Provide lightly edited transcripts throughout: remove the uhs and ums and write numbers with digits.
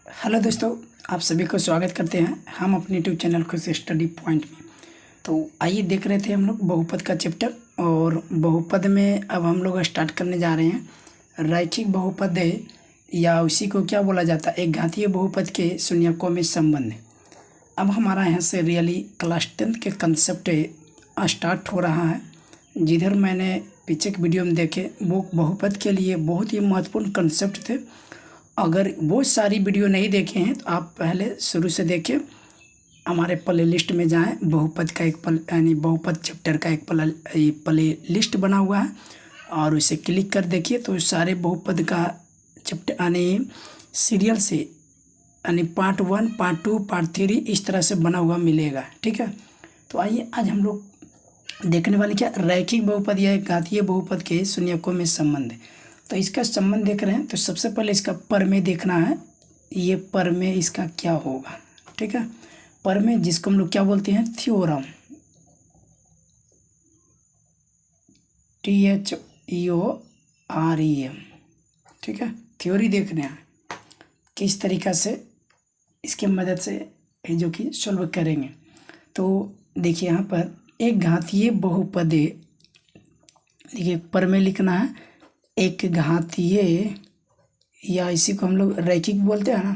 Hello दोस्तों, आप सभी को स्वागत करते हैं हम अपने यूट्यूब चैनल खुश स्टडी पॉइंट में। तो आइए देख रहे थे हम लोग बहुपद का चैप्टर, और बहुपद में अब हम लोग स्टार्ट करने जा रहे हैं रैखिक बहुपद है, या उसी को क्या बोला जाता है, एक घातीय बहुपद के शून्यकों में संबंध। अब हमारा यहाँ से रियली क्लास 10 के कंसेप्ट स्टार्ट हो रहा है, जिधर मैंने पीछे के वीडियो में देखे वो बहुपद के लिए बहुत ही महत्वपूर्ण कंसेप्ट थे। अगर वो सारी वीडियो नहीं देखे हैं तो आप पहले शुरू से देखें, हमारे प्ले लिस्ट में जाएं। बहुपद का एक यानी बहुपद चैप्टर का एक प्ले लिस्ट बना हुआ है, और उसे क्लिक कर देखिए तो सारे बहुपद का चैप्टर यानी सीरियल से यानी पार्ट 1, पार्ट 2, पार्ट 3 इस तरह से बना हुआ मिलेगा। ठीक है, तो आइए आज हम लोग देखने वाले क्या रैखिक बहुपद या घातीय बहुपद के शून्यकों में संबंध। तो इसका संबंध देख रहे हैं तो सबसे पहले इसका परमेय देखना है, ये परमेय इसका क्या होगा। ठीक है, परमेय जिसको हम लोग क्या बोलते हैं, थ्योरम, THEOREM। ठीक है, थ्योरी देखने हैं किस तरीक़ा से इसके मदद से जो कि सॉल्व करेंगे। तो देखिए यहाँ पर एक घातीय बहुपद, देखिए परमेय लिखना है, एक घातीय, या इसी को हम लोग रैखिक बोलते हैं ना,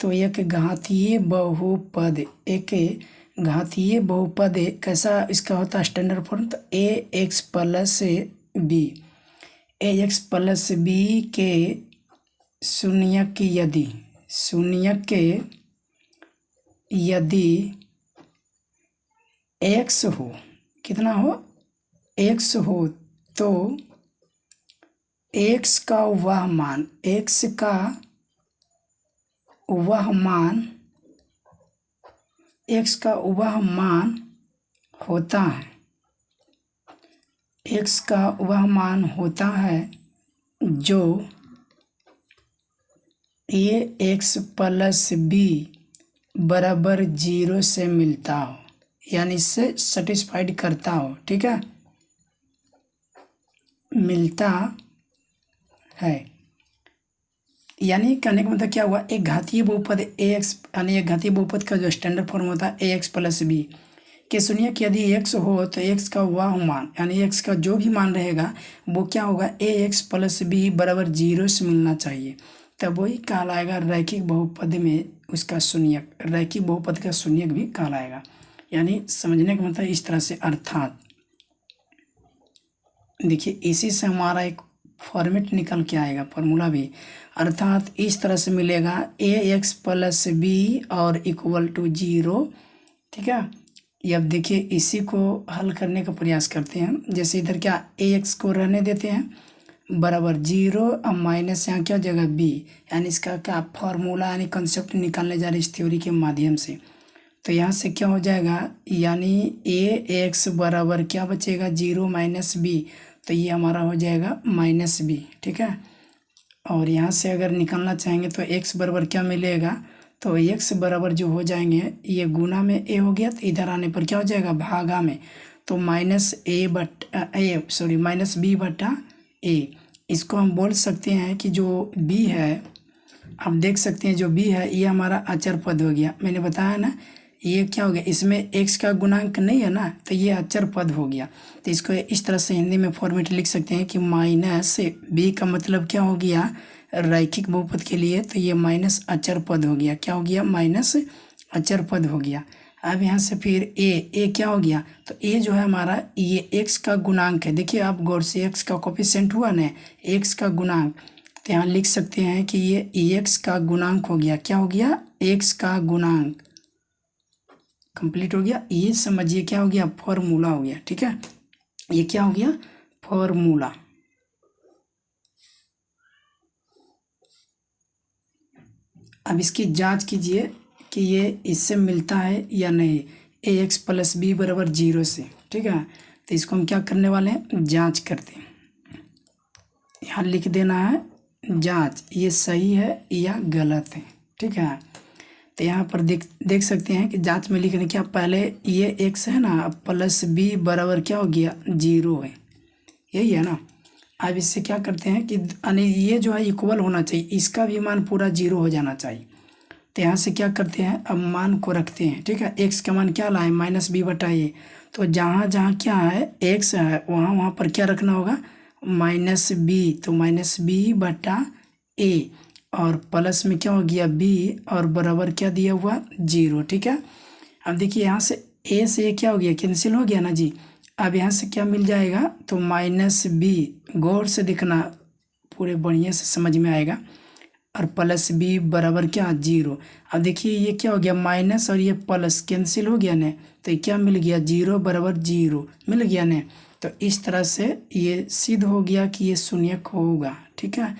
तो एक घातीय बहुपद, एक घातीय बहुपद कैसा इसका होता है स्टैंडर्ड फॉर्म, तो AX plus B, AX plus B के शून्यक यदि X हो, कितना हो, X हो, तो X का वह मान, X का वह मान, X का वह मान होता है, X का वह मान होता है जो AX प्लस B बराबर 0 से मिलता हो, यानी इससे सेटिस्फाइड करता हो। ठीक है, मिलता है, यानी कहने का मतलब क्या हुआ, एक घातीय बहुपद AX यानी एक घातीय बहुपद का जो स्टैंडर्ड फॉर्म होता है AX प्लस B के शून्यक यदि X हो तो X का वह मान यानी X का जो भी मान रहेगा वो क्या होगा, AX प्लस B बराबर 0 से मिलना चाहिए, तब वही कहलाएगा रैखिक बहुपद में उसका शून्यक, रैखिक बहुपद का शून्यक भी कहलाएगा। यानी समझने का मतलब इस तरह से, अर्थात देखिए इसी से हमारा एक फॉर्मेट निकल के आएगा, फार्मूला भी, अर्थात इस तरह से मिलेगा AX प्लस B और इक्वल टू 0। ठीक है, ये अब देखिए इसी को हल करने का प्रयास करते हैं। जैसे इधर क्या AX को रहने देते हैं बराबर 0, अब माइनस यहाँ क्या जगह B, यानी इसका क्या फार्मूला यानी कंसेप्ट निकालने जा रहे इस थ्योरी के माध्यम से। तो यहाँ से क्या हो जाएगा, यानी AX बराबर क्या बचेगा, 0 माइनस B, तो ये हमारा हो जाएगा माइनस B। ठीक है, और यहाँ से अगर निकालना चाहेंगे तो X बराबर क्या मिलेगा, तो X बराबर जो हो जाएंगे, ये गुना में A हो गया, तो इधर आने पर क्या हो जाएगा, भागा में, तो माइनस B बटा A। इसको हम बोल सकते हैं कि जो B है, आप देख सकते हैं जो B है ये हमारा अचर पद हो गया। मैंने बताया ना, ये क्या हो गया, इसमें X का गुणांक नहीं है ना, तो ये अचर पद हो गया। तो इसको इस तरह से हिंदी में फॉर्मेट लिख सकते हैं कि माइनस B का मतलब क्या हो गया रैखिक बहुपद के लिए, तो ये माइनस अचर पद हो गया, क्या हो गया, माइनस अचर पद हो गया। अब यहाँ से फिर A क्या हो गया, तो A जो है हमारा ये X का गुणांक है। देखिए आप गौर से, X का कोफिशिएंट हुआ ना, X का गुणांक, तो यहाँ लिख सकते हैं कि ये X का गुणांक हो गया, क्या हो गया, X का गुणांक कंप्लीट हो गया। ये समझिए क्या हो गया, फॉर्मूला हो गया। ठीक है, ये क्या हो गया, फॉर्मूला। अब इसकी जांच कीजिए कि ये इससे मिलता है या नहीं, AX प्लस B बराबर 0 से। ठीक है, तो इसको हम क्या करने वाले हैं, जांच करते हैं। यहाँ लिख देना है जांच, ये सही है या गलत है। ठीक है, तो यहाँ पर देख सकते हैं कि जांच में लिखने क्या, पहले ये X है ना, प्लस B बराबर क्या हो गया, 0 है, यही है ना। अब इससे क्या करते हैं कि यानी ये जो है इक्वल होना चाहिए, इसका भी मान पूरा 0 हो जाना चाहिए। तो यहाँ से क्या करते हैं, अब मान को रखते हैं, ठीक है। एक्स का मान क्या लाए, -b/a। तो जहाँ जहाँ क्या है एक्स है वहाँ वहाँ पर क्या रखना होगा, -b। तो -b/a और प्लस में क्या हो गया b और बराबर क्या दिया हुआ 0, ठीक है। अब देखिए यहाँ से a से क्या हो गया, कैंसिल हो गया ना जी। अब यहाँ से क्या मिल जाएगा, तो -b, गौर से देखना पूरे बढ़िया से समझ में आएगा, और +b बराबर क्या 0। अब देखिए ये क्या हो गया, माइनस और ये प्लस कैंसिल हो गया ने, तो ये क्या मिल गया, 0 बराबर 0 मिल गया ने। तो इस तरह से ये सिद्ध हो गया कि ये शून्यक होगा, ठीक है।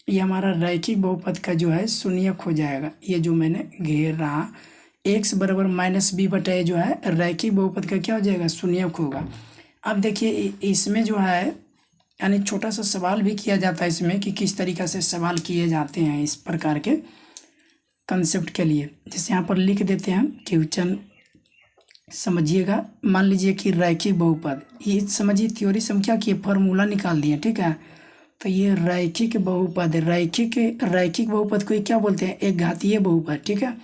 ये हमारा रैखिक बहुपद का जो है शून्यक हो जाएगा। ये जो मैंने घेर रहा x बराबर -b/a जो है रैखिक बहुपद का क्या हो जाएगा, शून्यक होगा। अब देखिए इसमें जो है यानी छोटा सा सवाल भी किया जाता है इसमें कि किस तरीक़ा से सवाल किए जाते हैं इस प्रकार के कंसेप्ट के लिए। जैसे यहाँ पर लिख देते हैं क्वेश्चन, समझिएगा। मान लीजिए कि रैखिक बहुपद, ये समझिए थ्योरी से हम क्या किए, फार्मूला निकाल दिए, ठीक है। तो ये रैखिक बहुपद, रैखिक बहुपद को क्या बोलते हैं, एक घातीय बहुपद, ठीक है।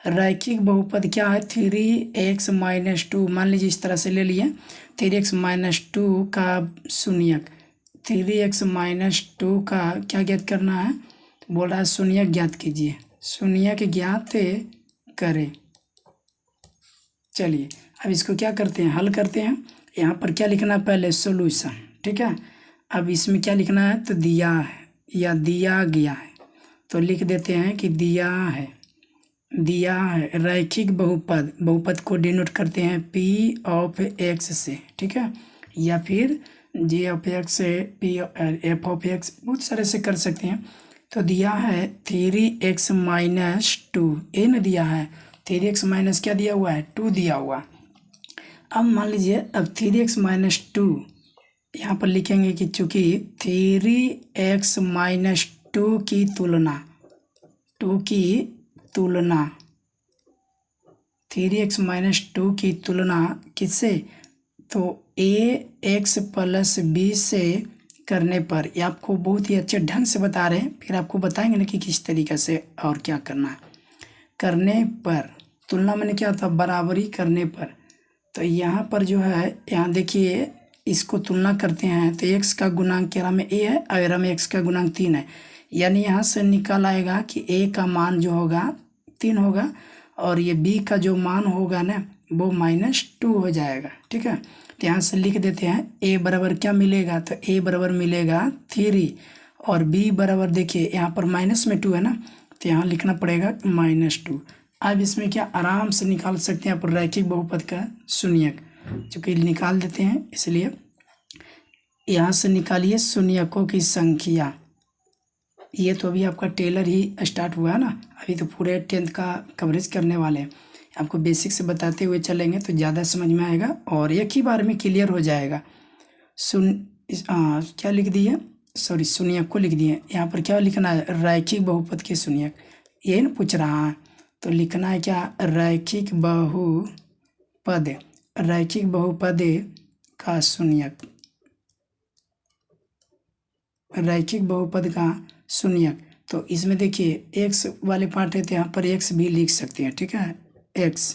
रैखिक बहुपद क्या है, 3x - 2, मान लीजिए इस तरह से ले लिए, 3x - 2 का शून्यक, 3x - 2 का क्या ज्ञात करना है, तो बोल रहा है शून्यक ज्ञात कीजिए, शून्यक ज्ञात करें। चलिए अब इसको क्या करते हैं, हल करते हैं। यहाँ पर क्या लिखना है, पहले सॉल्यूशन, ठीक है। अब इसमें क्या लिखना है, तो दिया है या दिया गया है, तो लिख देते हैं कि दिया है रैखिक बहुपद को डिनोट करते हैं p(x) से, ठीक है, या फिर g(x) से f(x), बहुत सारे से कर सकते हैं। तो दिया है 3x - 2, ए न दिया है, 3x माइनस क्या दिया हुआ है, 2 दिया हुआ। अब मान लीजिए अब 3x - 2 यहाँ पर लिखेंगे कि चूँकि 3x - 2 की तुलना 3x - 2 की तुलना किससे, तो ax + b से करने पर, ये आपको बहुत ही अच्छे ढंग से बता रहे हैं, फिर आपको बताएंगे ना कि किस तरीक़े से और क्या करना है। करने पर तुलना मैंने क्या था, बराबरी करने पर। तो यहाँ पर जो है, यहाँ देखिए इसको तुलना करते हैं तो x का गुणांक क्या में a है और में x का गुणांक 3 है, यानी यहाँ से निकल आएगा कि a का मान जो होगा 3 होगा और ये b का जो मान होगा ना वो -2 हो जाएगा, ठीक है। तो यहाँ से लिख देते हैं a बराबर क्या मिलेगा, तो a बराबर मिलेगा 3 और b बराबर देखिए यहाँ पर -2 है ना, तो यहाँ लिखना पड़ेगा -2। अब इसमें क्या आराम से निकाल सकते हैं आप रैखिक बहुपद का शून्यक, चूँकि निकाल देते हैं इसलिए यहाँ से निकालिए शून्यकों की संख्या। ये तो अभी आपका टेलर ही स्टार्ट हुआ है ना, अभी तो पूरे 10th का कवरेज करने वाले हैं। आपको बेसिक से बताते हुए चलेंगे तो ज़्यादा समझ में आएगा और एक ही बार में क्लियर हो जाएगा। क्या लिख दिए, सॉरी शून्यक को लिख दिए। यहाँ पर क्या लिखना है, रैखिक बहुपद के शून्यक, यही ना पूछ रहा है। तो लिखना है क्या, रैखिक बहुपद का शून्यक, रैखिक बहुपद का शून्यक। तो इसमें देखिए x वाले पार्ट है तो यहाँ पर x भी लिख सकते हैं, ठीक है, x।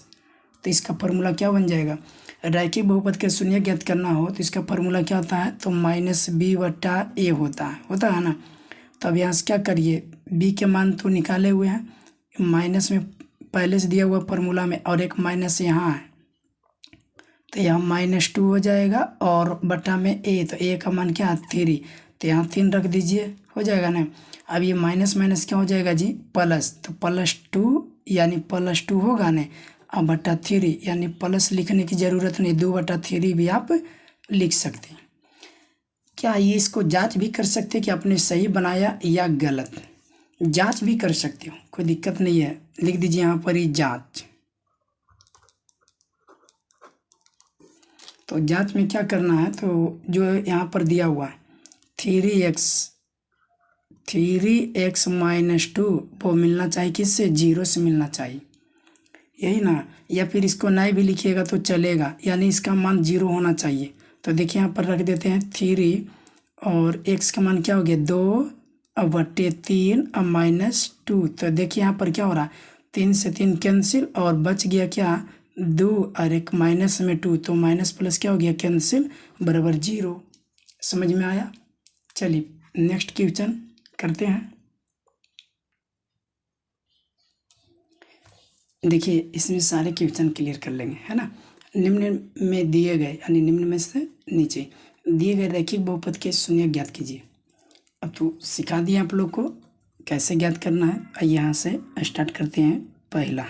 तो इसका फार्मूला क्या बन जाएगा, रैखिक बहुपद के शून्यक ज्ञात करना हो तो इसका फार्मूला क्या होता है, तो -b/a होता है ना। तो अब यहाँ से क्या करिए, b के मान तो निकाले हुए हैं, माइनस में पहले से दिया हुआ फार्मूला में और एक माइनस यहाँ है, तो यहाँ -2 हो जाएगा और बटा में a, तो a का मान क्या है 3, तो यहाँ 3 रख दीजिए, हो जाएगा ना। अब ये माइनस माइनस क्या हो जाएगा जी, प्लस, तो +2 यानी +2 होगा ना। अब बटा 3 यानी प्लस लिखने की ज़रूरत नहीं, 2/3 भी आप लिख सकते हैं। क्या ये इसको जांच भी कर सकते हैं कि आपने सही बनाया या गलत, जांच भी कर सकते हो, कोई दिक्कत नहीं है। लिख दीजिए यहाँ पर ही जांच। तो जांच में क्या करना है, तो जो यहाँ पर दिया हुआ है 3x - 2 वो मिलना चाहिए किससे, 0 से मिलना चाहिए, यही ना। या फिर इसको नहीं भी लिखिएगा तो चलेगा, यानी इसका मान 0 होना चाहिए। तो देखिए यहाँ पर रख देते हैं 3 और x का मान क्या हो गया 2/3 अब -2। तो देखिए यहाँ पर क्या हो रहा है, 3 से 3 कैंसिल और बच गया क्या 2 और एक माइनस में 2, तो माइनस प्लस क्या हो गया कैंसिल बराबर 0। समझ में आया। चलिए नेक्स्ट क्वेश्चन करते हैं। देखिए इसमें सारे क्वेश्चन क्लियर कर लेंगे, है ना। निम्न में दिए गए यानी निम्न में से नीचे दिए गए रैखिक बहुपद के शून्य ज्ञात कीजिए। अब तो सिखा दिया आप लोग को कैसे ज्ञात करना है। यहाँ से स्टार्ट करते हैं। पहला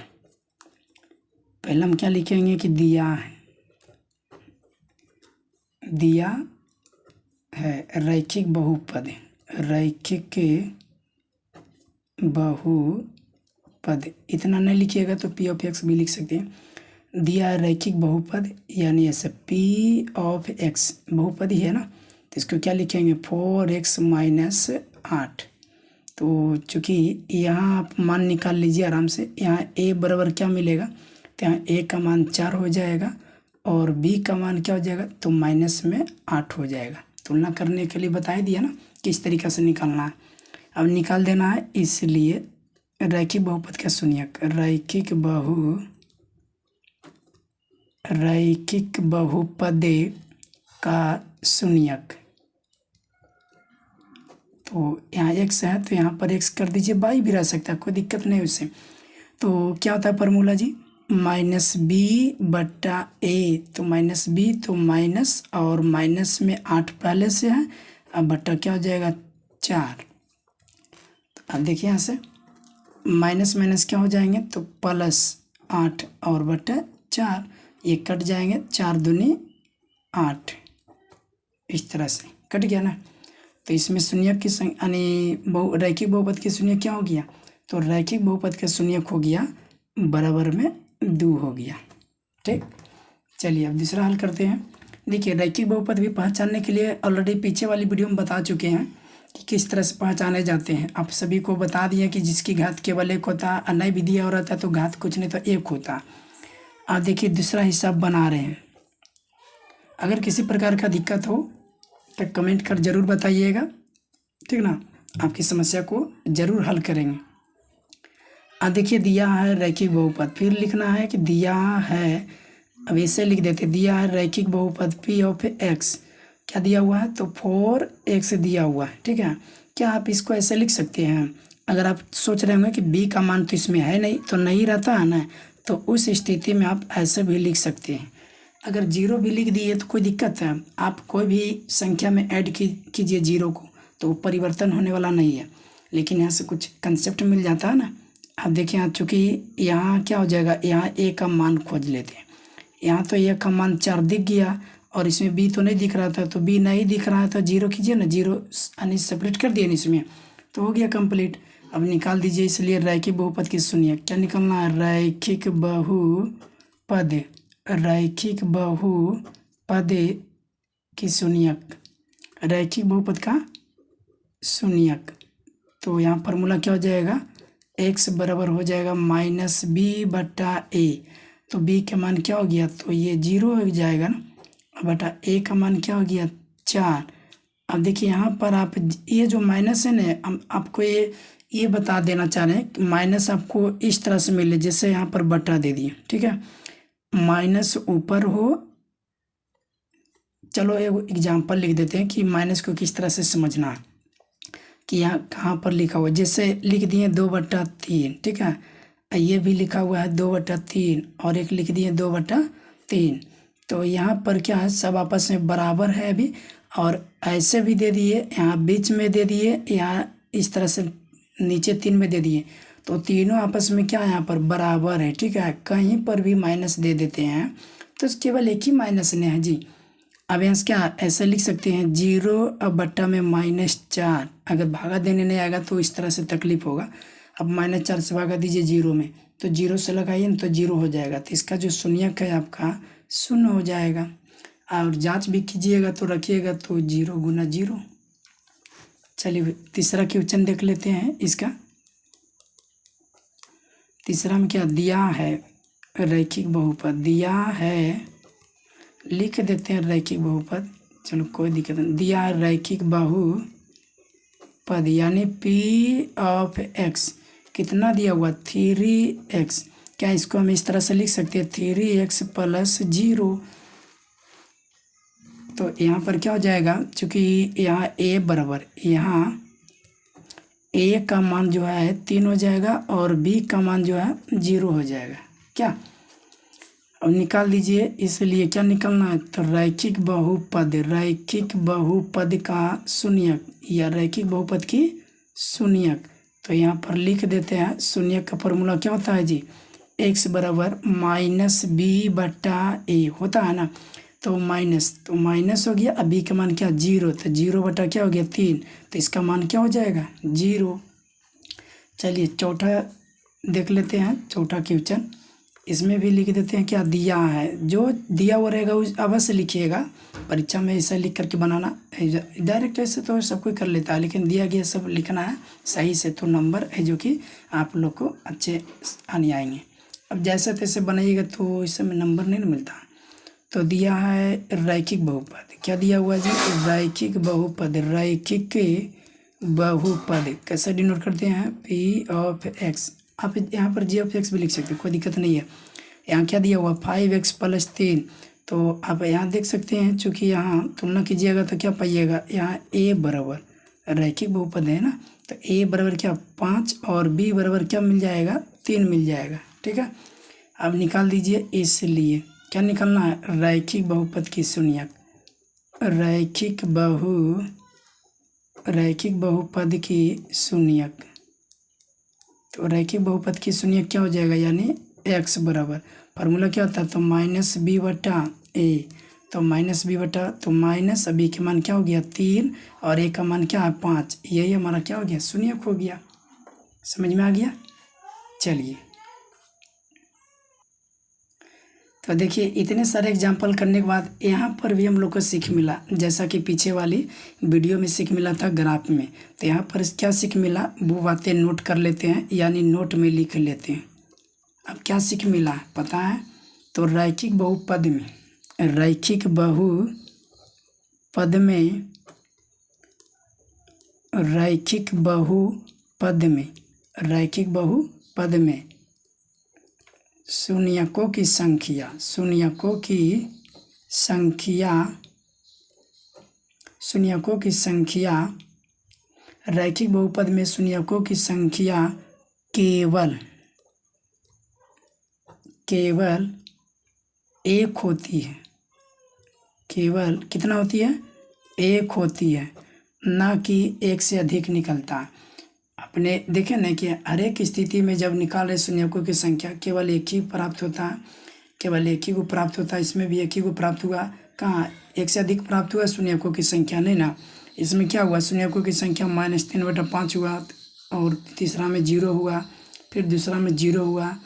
हम क्या लिखेंगे कि दिया है रैखिक बहुपद इतना नहीं लिखिएगा तो पी ऑफ एक्स भी लिख सकते हैं। दिया है रैखिक बहुपद यानी ऐसे पी ऑफ एक्स बहुपद ही है ना, तो इसको क्या लिखेंगे 4x - 8। तो चूँकि यहाँ आप मान निकाल लीजिए आराम से। यहाँ a बराबर क्या मिलेगा, तो यहाँ a का मान 4 हो जाएगा और b का मान क्या हो जाएगा, तो -8 हो जाएगा। तुलना करने के लिए बता ही दिया ना किस तरीक़े से निकालना है। अब निकाल देना है, इसलिए रैखिक बहुपद का शून्यक रैखिक बहुपद का शून्यक, तो यहाँ x है तो यहाँ पर x कर दीजिए, y भी रह सकता है, कोई दिक्कत नहीं उससे। तो क्या होता है फार्मूला जी, -b/a, तो -b तो माइनस और माइनस में 8 पहले से है, अब बट्टा क्या हो जाएगा 4। तो अब देखिए यहाँ से माइनस माइनस क्या हो जाएंगे, तो +8 और बट्टा 4, ये कट जाएंगे, 4 दूनी 8, इस तरह से कट गया ना। तो इसमें शून्यक की संख्या यानी रैखिक बहुपद के शून्यक क्या हो गया, तो रैखिक बहुपद का शून्यक हो गया बराबर में 2 हो गया। ठीक, चलिए अब दूसरा हल करते हैं। देखिए रैखिक बहुपद भी पहचानने के लिए ऑलरेडी पीछे वाली वीडियो में बता चुके हैं कि किस तरह से पहचाने जाते हैं। आप सभी को बता दिए कि जिसकी घात केवल 1 होता है, अन्य भी दिया हो रहता है तो घात कुछ नहीं तो 1 होता। आप देखिए दूसरा हिसाब बना रहे हैं। अगर किसी प्रकार का दिक्कत हो तो कमेंट कर ज़रूर बताइएगा, ठीक ना, आपकी समस्या को ज़रूर हल करेंगे। अब देखिए दिया है रैखिक बहुपद, फिर लिखना है कि दिया है, अब ऐसे लिख देते, दिया है रैखिक बहुपद p ऑफ x, क्या दिया हुआ है, तो 4x दिया हुआ है। ठीक है, क्या आप इसको ऐसे लिख सकते हैं, अगर आप सोच रहे होंगे कि b का मान तो इसमें है नहीं, तो नहीं रहता है ना, तो उस स्थिति में आप ऐसे भी लिख सकते हैं। अगर 0 भी लिख दिए तो कोई दिक्कत है, आप कोई भी संख्या में ऐड कीजिए 0 को, तो परिवर्तन होने वाला नहीं है, लेकिन यहाँ से कुछ कंसेप्ट मिल जाता है ना। आप देखिए यहाँ चूँकि यहाँ क्या हो जाएगा, यहाँ a का मान खोज लेते हैं। यहाँ तो a का मान 4 दिख गया और इसमें b तो नहीं दिख रहा था, तो b नहीं दिख रहा है तो 0 कीजिए ना, 0 यानी सेपरेट कर दिए इसमें, तो हो गया कंप्लीट। अब निकाल दीजिए, इसलिए रैखिक बहुपद की शून्यक क्या निकलना है, रैखिक बहुपद की शून्यक, रैखिक बहुपद का शून्यक। तो यहाँ फार्मूला क्या हो जाएगा, x बराबर हो जाएगा -b/a, तो b का मान क्या हो गया, तो ये 0 हो जाएगा ना, बटा a का मान क्या हो गया 4। अब देखिए यहाँ पर आप ये जो माइनस है ना, हम आपको ये बता देना चाह रहे हैं कि माइनस आपको इस तरह से मिले, जैसे यहाँ पर बटा दे दिए। ठीक है, माइनस ऊपर हो, चलो एक एग्जांपल लिख देते हैं कि माइनस को किस तरह से समझना है, कि यहाँ कहाँ पर लिखा हुआ है, जैसे लिख दिए 2/3। ठीक है, ये भी लिखा हुआ है 2/3 और एक लिख दिए 2/3, तो यहाँ पर क्या है, सब आपस में बराबर है अभी, और ऐसे भी दे दिए, यहाँ बीच में दे दिए, यहाँ इस तरह से नीचे 3 में दे दिए, तो तीनों आपस में क्या यहाँ पर बराबर है। ठीक है, कहीं पर भी माइनस दे देते हैं तो केवल एक ही माइनस ने है जी। अब यहाँ से क्या ऐसे लिख सकते हैं 0 अब बट्टा में -4, अगर भागा देने नहीं आएगा तो इस तरह से तकलीफ होगा। अब -4 से भागा दीजिए 0 में, तो 0 से लगाइए ना तो 0 हो जाएगा, तो इसका जो शून्यक है आपका 0 हो जाएगा। और जांच भी कीजिएगा तो रखिएगा तो 0 गुना 0। चलिए तीसरा क्वेश्चन देख लेते हैं। इसका तीसरा में क्या दिया है, रैखिक बहुपद दिया है, लिख देते हैं रैखिक बहुपद, चलो कोई दिक्कत नहीं, दिया रैखिक बहुपद यानी p ऑफ x कितना दिया हुआ 3x। क्या इसको हम इस तरह से लिख सकते हैं 3x + 0। तो यहाँ पर क्या हो जाएगा, चूँकि यहाँ a बराबर, यहाँ a का मान जो है 3 हो जाएगा और b का मान जो है 0 हो जाएगा। क्या अब निकाल दीजिए, इसलिए क्या निकालना है, तो रैखिक बहुपद का शून्यक या रैखिक बहुपद की शून्यक। तो यहाँ पर लिख देते हैं, शून्यक का फॉर्मूला क्या होता है जी, x बराबर -b/a होता है ना। तो माइनस हो गया, अब b का मान क्या 0, तो 0 बटा क्या हो गया 3, तो इसका मान क्या हो जाएगा 0। चलिए चौथा देख लेते हैं, चौथा क्वेश्चन। इसमें भी लिख देते हैं क्या दिया है, जो दिया हुआ रहेगा उस अवश्य लिखिएगा। परीक्षा में ऐसा लिख करके बनाना, डायरेक्ट ऐसे तो सब कोई कर लेता है, लेकिन दिया गया सब लिखना है सही से, तो नंबर है जो कि आप लोग को अच्छे आने आएंगे। अब जैसे तैसे बनाइएगा तो इस समय नंबर नहीं मिलता। तो दिया है रैखिक बहुपद, क्या दिया हुआ जी, रैखिक बहुपद कैसे डिनोट करते हैं, p(x). आप यहाँ पर g(x) भी लिख सकते हैं, कोई दिक्कत नहीं है। यहाँ क्या दिया हुआ 5x + 3। तो आप यहाँ देख सकते हैं, चूँकि यहाँ तुलना कीजिएगा तो क्या पाइएगा, यहाँ a बराबर रैखिक बहुपद है ना, तो a बराबर क्या 5 और b बराबर क्या मिल जाएगा 3 मिल जाएगा। ठीक है, अब निकाल दीजिए, इसलिए क्या निकालना है, रैखिक बहुपद की शून्यक, रैखिक बहुपद की शून्यक। तो रैखिक बहुपद की शून्यक क्या हो जाएगा, यानी x बराबर फार्मूला क्या होता है, तो -b/a। तो तो माइनस b के मान क्या हो गया 3 और a का मान क्या है 5, यही हमारा क्या हो गया शून्यक हो गया। समझ में आ गया। चलिए तो देखिए, इतने सारे एग्जाम्पल करने के बाद यहाँ पर भी हम लोग को सीख मिला, जैसा कि पीछे वाली वीडियो में सीख मिला था ग्राफ में। तो यहाँ पर क्या सीख मिला, वो बातें नोट कर लेते हैं, यानी नोट में लिख लेते हैं। अब क्या सीख मिला पता है, तो रैखिक बहुपद में शून्यकों की संख्या रैखिक बहुपद में शून्यकों की संख्या केवल एक होती है। केवल कितना होती है, एक होती है, ना कि एक से अधिक निकलता। आपने देखे ना कि हर एक स्थिति में जब निकाल रहे शून्यकों की संख्या केवल एक ही प्राप्त होता है, केवल एक ही को प्राप्त होता है। इसमें भी एक ही को प्राप्त हुआ, कहाँ एक से अधिक प्राप्त हुआ शून्यकों की संख्या नहीं ना। इसमें क्या हुआ, शून्यकों की संख्या -3/5 हुआ, और तीसरा में 0 हुआ, फिर दूसरा में 0 हुआ,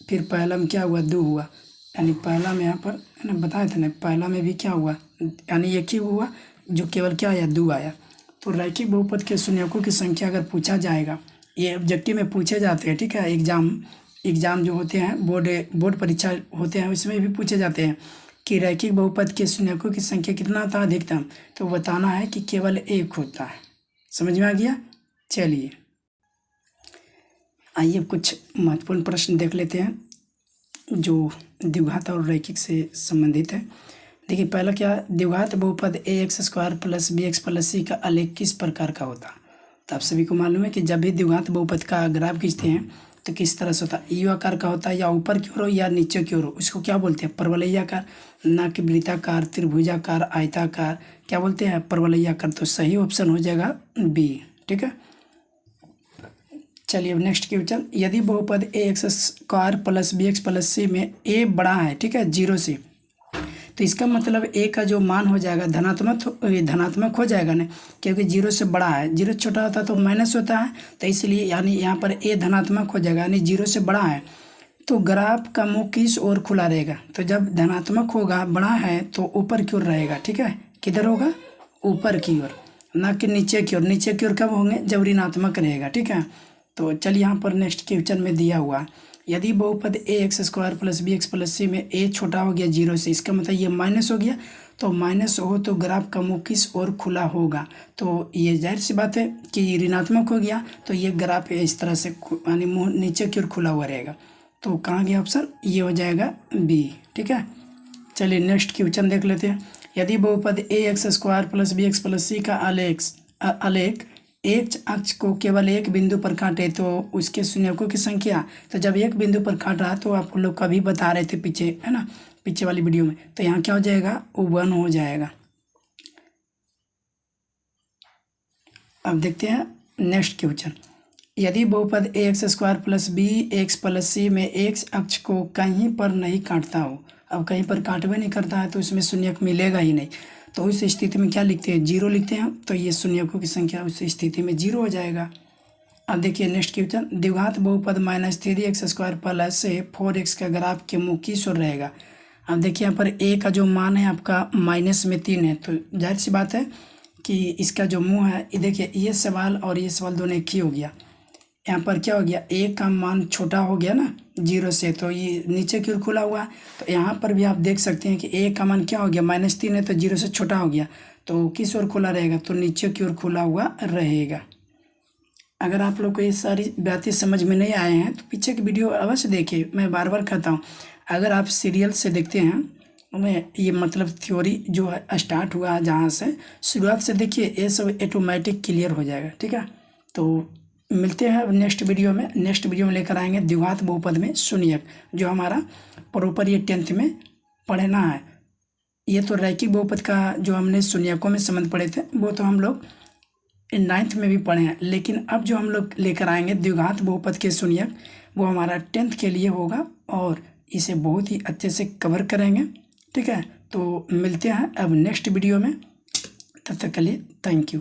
फिर पहला में क्या हुआ 2 हुआ, यानी पहला में यहाँ पर है ना बताए थे ना, पहला में भी क्या हुआ, यानी एक ही हुआ जो केवल क्या आया 2 आया। तो रैखिक बहुपद के शून्यकों की संख्या अगर पूछा जाएगा, ये ऑब्जेक्टिव में पूछे जाते हैं। ठीक है, एग्ज़ाम जो होते हैं बोर्ड परीक्षा होते हैं, उसमें भी पूछे जाते हैं कि रैखिक बहुपद के शून्यकों की संख्या कितना होता है अधिकतम, तो बताना है कि केवल एक होता है। समझ में आ गया। चलिए आइए कुछ महत्वपूर्ण प्रश्न देख लेते हैं जो द्विघात और रैखिक से संबंधित है। देखिए पहला क्या, द्विघात बहुपद ax² + bx + c का आलेख किस प्रकार का होता। तो आप सभी को मालूम है कि जब भी द्विघात बहुपद का ग्राफ खींचते हैं तो किस तरह से होता है, यू आकार का होता है, या ऊपर की ओर हो या नीचे की ओर हो, उसको क्या बोलते हैं परवलयाकार, ना कि वृत्ताकार, त्रिभुजाकार, आयताकार, क्या बोलते हैं परवलयाकार। तो सही ऑप्शन हो जाएगा बी। ठीक है, चलिए अब नेक्स्ट क्वेश्चन, यदि बहुपद ax² + bx + c में a बड़ा है, ठीक है 0 से, तो इसका मतलब a का जो मान हो जाएगा धनात्मक हो जाएगा ना, क्योंकि 0 से बड़ा है। 0 छोटा होता है तो माइनस होता है, तो इसलिए यानी यहाँ पर a धनात्मक हो जाएगा, यानी 0 से बड़ा है। तो ग्राफ का मुख किस ओर खुला रहेगा, तो जब धनात्मक होगा बड़ा है तो ऊपर की ओर रहेगा। ठीक है, किधर होगा, ऊपर की ओर, ना कि नीचे की ओर। नीचे की ओर कब होंगे, जब ऋणात्मक रहेगा। ठीक है, तो चलिए यहाँ पर नेक्स्ट क्वेश्चन में दिया हुआ यदि बहुपद A X square plus B X plus C में ए छोटा हो गया 0 से, इसका मतलब ये माइनस हो गया, तो माइनस हो तो ग्राफ का मुँह किस ओर खुला होगा, तो ये जाहिर सी बात है कि ऋणात्मक हो गया, तो ये ग्राफ इस तरह से यानी मुँह नीचे की ओर खुला हुआ रहेगा। तो कहाँ गया ऑप्शन, ये हो जाएगा बी। ठीक है, चलिए नेक्स्ट क्वेश्चन देख लेते हैं। यदि बहुपद A X square plus B X plus C का आलेख एक अक्ष को केवल एक बिंदु पर काटे तो उसके शून्यकों की संख्या, तो जब एक बिंदु पर काट रहा तो आप लोग कभी बता रहे थे पीछे, है ना, पीछे वाली वीडियो में, तो यहाँ क्या हो जाएगा, 1 हो जाएगा। अब देखते हैं नेक्स्ट क्वेश्चन। यदि बहुपद A X square plus B X plus C में एक्स अक्ष को कहीं पर नहीं काटता हो, अब कहीं पर काटवे नहीं करता है तो इसमें शून्यक मिलेगा ही नहीं, तो उस स्थिति में क्या लिखते हैं, 0 लिखते हैं, तो ये शून्यकों की संख्या उस स्थिति में 0 हो जाएगा। अब देखिए नेक्स्ट क्वेश्चन। द्विघात बहुपद -3x स्क्वायर प्लस 4x का ग्राफ के मुँह किस ओर रहेगा। अब देखिए यहाँ पर a का जो मान है आपका -3 है, तो जाहिर सी बात है कि इसका जो मुँह है, ये देखिए ये सवाल और ये सवाल दोनों एक ही हो गया। यहाँ पर क्या हो गया, a का मान छोटा हो गया ना 0 से, तो ये नीचे की ओर खुला हुआ, तो यहाँ पर भी आप देख सकते हैं कि a का मान क्या हो गया, -3 है, तो 0 से छोटा हो गया, तो किस ओर खुला रहेगा, तो नीचे की ओर खुला हुआ रहेगा। अगर आप लोग को ये सारी बातें समझ में नहीं आए हैं तो पीछे की वीडियो अवश्य देखिए। मैं बार बार कहता हूँ, अगर आप सीरियल से देखते हैं, मैं ये मतलब थ्योरी जो है स्टार्ट हुआ जहाँ से शुरुआत से देखिए, ये सब ऑटोमेटिक क्लियर हो जाएगा। ठीक है, तो मिलते हैं नेक्स्ट वीडियो में। नेक्स्ट वीडियो में लेकर आएंगे द्विघात बहुपद में शून्यक, जो हमारा प्रॉपर ये 10th में पढ़ना है। ये तो रैखिक बहुपद का जो हमने शून्यकों में संबंध पढ़े थे वो तो हम लोग 9th में भी पढ़े हैं, लेकिन अब जो हम लोग लेकर आएंगे द्विघात बहुपद के शून्यक, वो हमारा 10th के लिए होगा और इसे बहुत ही अच्छे से कवर करेंगे। ठीक है, तो मिलते हैं अब नेक्स्ट वीडियो में, तब तक के लिए थैंक यू।